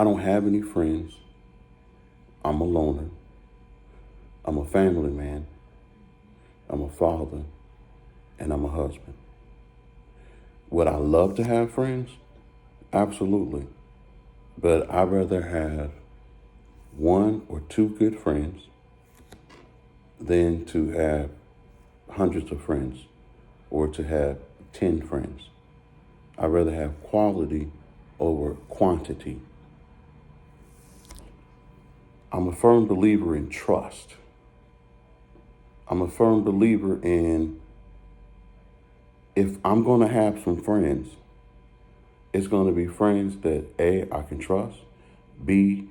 I don't have any friends. I'm a loner. I'm a family man. I'm a father. And I'm a husband. Would I love to have friends? Absolutely. But I'd rather have one or two good friends than to have hundreds of friends or to have 10 friends. I'd rather have quality over quantity. I'm a firm believer in trust. I'm a firm believer in if I'm going to have some friends, it's going to be friends that A, I can trust, B,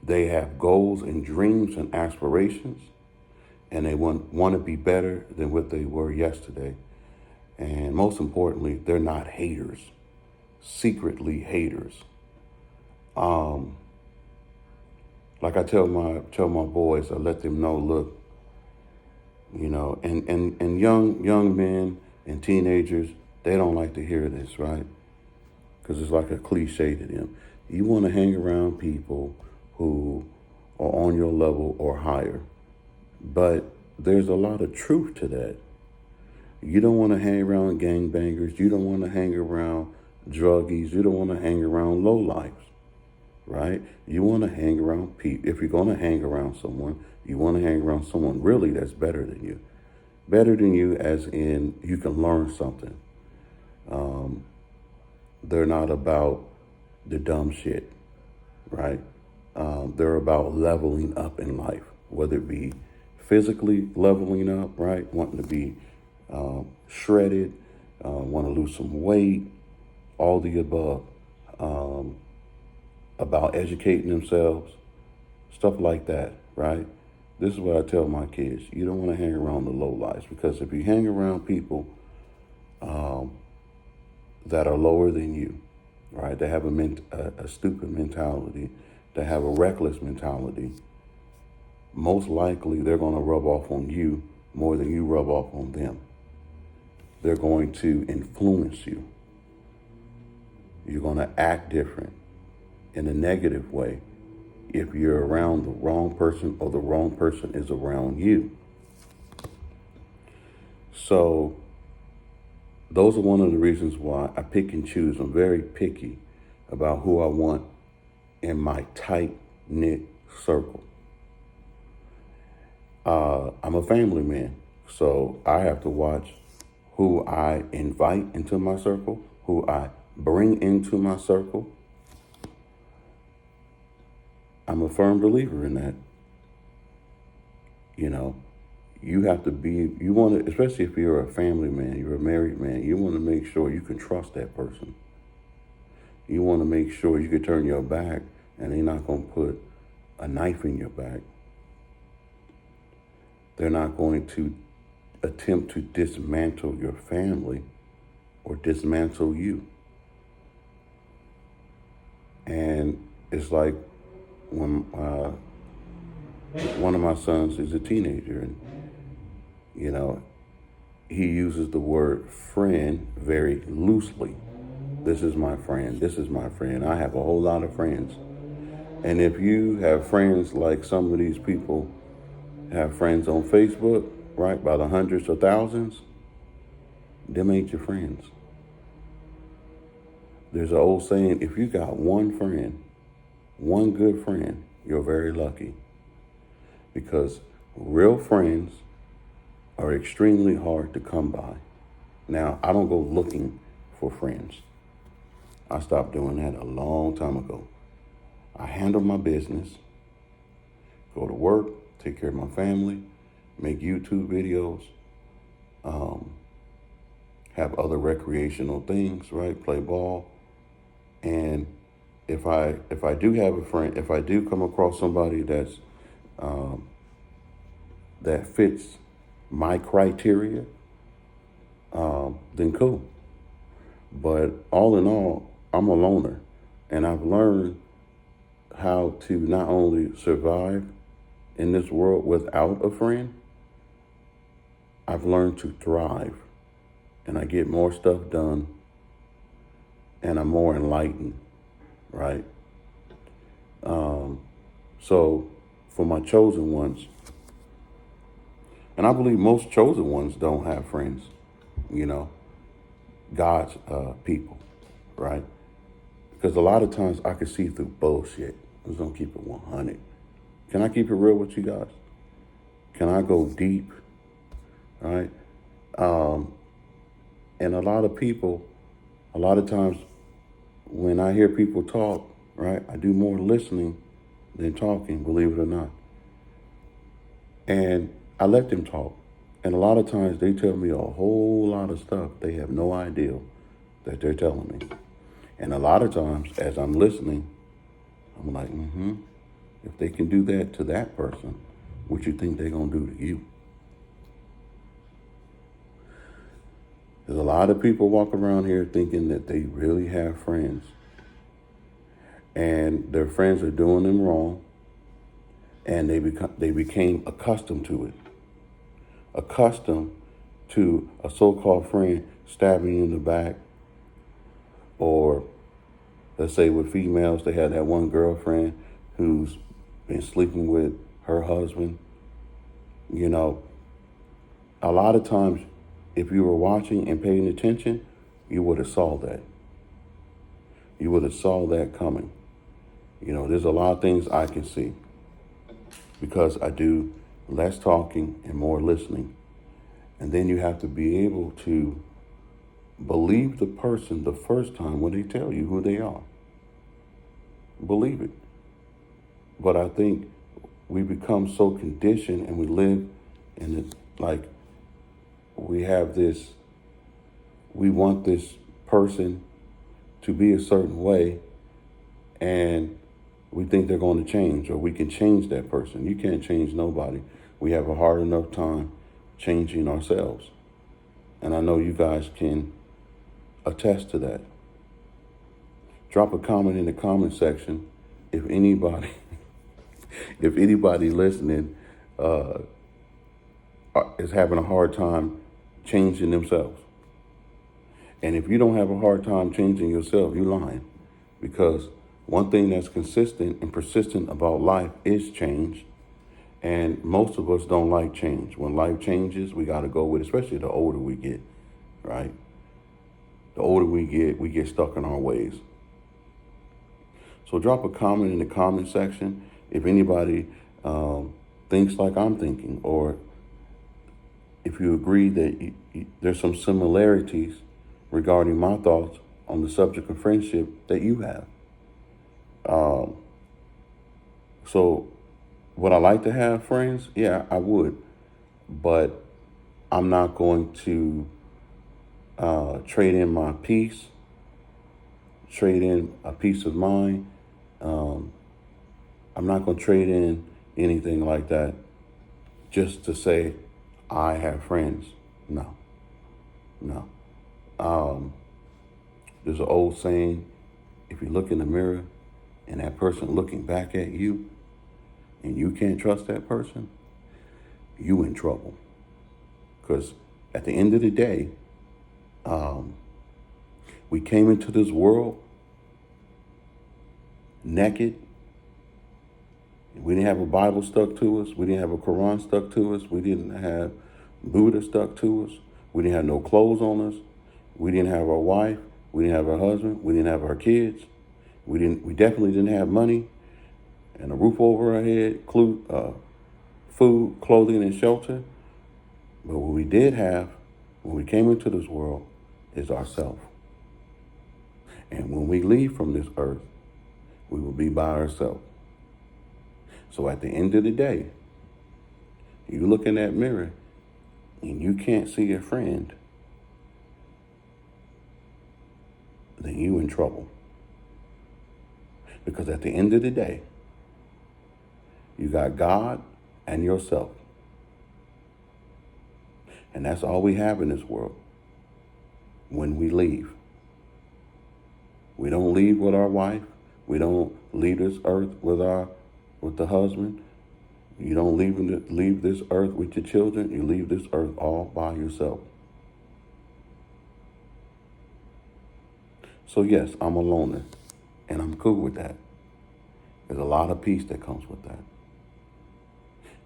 they have goals and dreams and aspirations, and they want to be better than what they were yesterday. And most importantly, they're not haters, secretly haters. Like I tell my boys, I let them know, look, and young men and teenagers, they don't like to hear this, right? Because it's like a cliche to them. You want to hang around people who are on your level or higher. But there's a lot of truth to that. You don't want to hang around gangbangers. You don't want to hang around druggies. You don't want to hang around lowlifes, right? You want to hang around people. If you're going to hang around someone, you want to hang around someone really that's better than you. Better than you as in you can learn something. They're not about the dumb shit, right? They're about leveling up in life, whether it be physically leveling up, right? Wanting to be shredded, want to lose some weight, all the above. About educating themselves, stuff like that, right? This is what I tell my kids. You don't want to hang around the low lives because if you hang around people that are lower than you, right? They have a stupid mentality, they have a reckless mentality. Most likely they're going to rub off on you more than you rub off on them. They're going to influence you. You're going to act different in a negative way if you're around the wrong person or the wrong person is around you. So those are one of the reasons why I pick and choose. I'm very picky about who I want in my tight-knit circle. I'm a family man, so I have to watch who I invite into my circle, who I bring into my circle. I'm a firm believer in that. You have to be, you want to, especially if you're a family man, you're a married man, you want to make sure you can trust that person. You want to make sure you can turn your back and they're not going to put a knife in your back. They're not going to attempt to dismantle your family or dismantle you. And it's like when one of my sons is a teenager and, he uses the word friend very loosely. This is my friend. This is my friend. I have a whole lot of friends. And if you have friends like some of these people have friends on Facebook, right, by the hundreds of thousands, them ain't your friends. There's an old saying, if you got one friend, one good friend, you're very lucky. Because real friends are extremely hard to come by. Now, I don't go looking for friends. I stopped doing that a long time ago. I handle my business, go to work, take care of my family, make YouTube videos, have other recreational things, right? Play ball. And if I do have a friend, if I do come across somebody that's that fits my criteria, then cool. But all in all, I'm a loner, and I've learned how to not only survive in this world without a friend, I've learned to thrive, and I get more stuff done, and I'm more enlightened. right? So for my chosen ones, and I believe most chosen ones don't have friends, you know, God's people, right? Because a lot of times I can see through bullshit. I'm just gonna keep it 100. Can I keep it real with you guys? Can I go deep, right? And a lot of people, a lot of times when I hear people talk, right, I do more listening than talking, believe it or not. And I let them talk. And a lot of times they tell me a whole lot of stuff they have no idea that they're telling me. And a lot of times as I'm listening, I'm like, if they can do that to that person, what you think they're going to do to you? There's a lot of people walk around here thinking that they really have friends. And their friends are doing them wrong. And they became accustomed to it. Accustomed to a so-called friend stabbing you in the back. Or let's say with females, they had that one girlfriend who's been sleeping with her husband. You know, a lot of times, if you were watching and paying attention, you would have saw that. You would have saw that coming. You know, there's a lot of things I can see because I do less talking and more listening. And then you have to be able to believe the person the first time when they tell you who they are. Believe it. But I think we become so conditioned and we live in it like we have this, we want this person to be a certain way and we think they're going to change or we can change that person. You can't change nobody. We have a hard enough time changing ourselves. And I know you guys can attest to that. Drop a comment in the comment section if anybody, if anybody listening is having a hard time changing themselves. And if you don't have a hard time changing yourself, you're lying. Because one thing that's consistent and persistent about life is change. And most of us don't like change. When life changes, we got to go with it, especially the older we get, right? The older we get stuck in our ways. So drop a comment in the comment section if anybody thinks like I'm thinking, or if you agree that there's some similarities regarding my thoughts on the subject of friendship that you have. So would I like to have friends? Yeah, I would. But I'm not going to trade in my peace, trade in a peace of mind. I'm not going to trade in anything like that just to say I have friends. No. There's an old saying, if you look in the mirror and that person looking back at you and you can't trust that person, you in trouble. Because at the end of the day, we came into this world naked. We didn't have a Bible stuck to us. We didn't have a Quran stuck to us. We didn't have Buddha stuck to us. We didn't have no clothes on us. We didn't have our wife. We didn't have our husband. We didn't have our kids. We definitely didn't have money and a roof over our head, food, clothing, and shelter. But what we did have when we came into this world is ourself. And when we leave from this earth, we will be by ourselves. So at the end of the day, you look in that mirror and you can't see a friend, then you in trouble. Because at the end of the day, you got God and yourself. And that's all we have in this world when we leave. We don't leave with our wife. We don't leave this earth with the husband. You don't leave this earth with your children. You leave this earth all by yourself. So yes, I'm a loner. And I'm cool with that. There's a lot of peace that comes with that.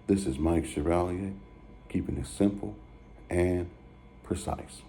This is Mike Chevalier, keeping it simple and precise.